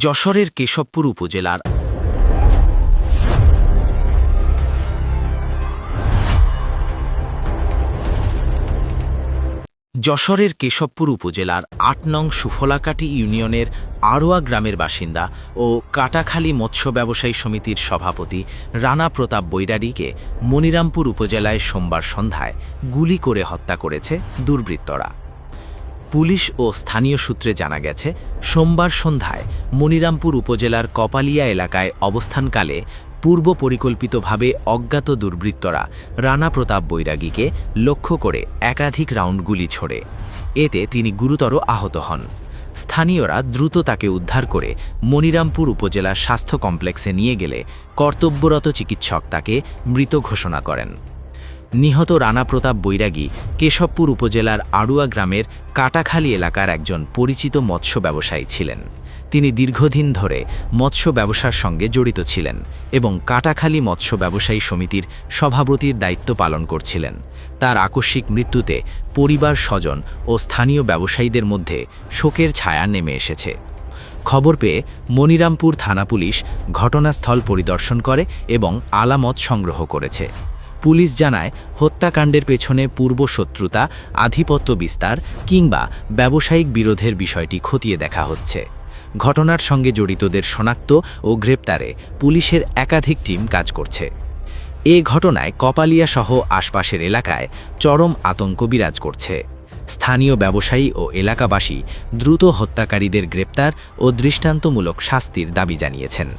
যশোরের কেশবপুর উপজেলার যশোরের কেশবপুর উপজেলার ৮ নং সুফলাকাটি ইউনিয়নের আড়োয়া গ্রামের বাসিন্দা ও কাটাখালী মৎস্য ব্যবসায়ী সমিতির সভাপতি রানা প্রতাপ বৈরাগীকে মনিরামপুর উপজেলায় সোমবার সন্ধ্যায় গুলি করে হত্যা করেছে দুর্বৃত্তরা। পুলিশ ও স্থানীয় সূত্রে জানা গেছে, সোমবার সন্ধ্যায় মনিরামপুর উপজেলার কপালিয়া এলাকায় অবস্থানকালে পূর্ব পরিকল্পিতভাবে অজ্ঞাত দুর্বৃত্তরা রানা প্রতাপ বৈরাগীকে লক্ষ্য করে একাধিক রাউন্ড গুলি ছোড়ে। এতে তিনি গুরুতর আহত হন। স্থানীয়রা দ্রুত তাকে উদ্ধার করে মনিরামপুর উপজেলা স্বাস্থ্য কমপ্লেক্সে নিয়ে গেলে কর্তব্যরত চিকিৎসক তাকে মৃত ঘোষণা করেন। নিহত রানা প্রতাপ বৈরাগী কেশবপুর উপজেলার আড়ুয়া গ্রামের কাটাখালী এলাকার একজন পরিচিত মৎস্য ব্যবসায়ী ছিলেন। তিনি দীর্ঘদিন ধরে মৎস্য ব্যবসার সঙ্গে জড়িত ছিলেন এবং কাটাখালী মৎস্য ব্যবসায়ী সমিতির সভাপতির দায়িত্ব পালন করছিলেন। তার আকস্মিক মৃত্যুতে পরিবার, স্বজন ও স্থানীয় ব্যবসায়ীদের মধ্যে শোকের ছায়া নেমে এসেছে। খবর পেয়ে মনিরামপুর থানা পুলিশ ঘটনাস্থল পরিদর্শন করে এবং আলামত সংগ্রহ করেছে। পুলিশ জানায়, হত্যাকাণ্ডের পেছনে পূর্বশত্রুতা, আধিপত্য বিস্তার কিংবা ব্যবসায়িক বিরোধের বিষয়টি খতিয়ে দেখা হচ্ছে। ঘটনার সঙ্গে জড়িতদের শনাক্ত ও গ্রেপ্তারে পুলিশের একাধিক টিম কাজ করছে। এ ঘটনায় কপালিয়া সহ আশপাশের এলাকায় চরম আতঙ্ক বিরাজ করছে। স্থানীয় ব্যবসায়ী ও এলাকাবাসী দ্রুত হত্যাকারীদের গ্রেপ্তার ও দৃষ্টান্তমূলক শাস্তির দাবি জানিয়েছেন।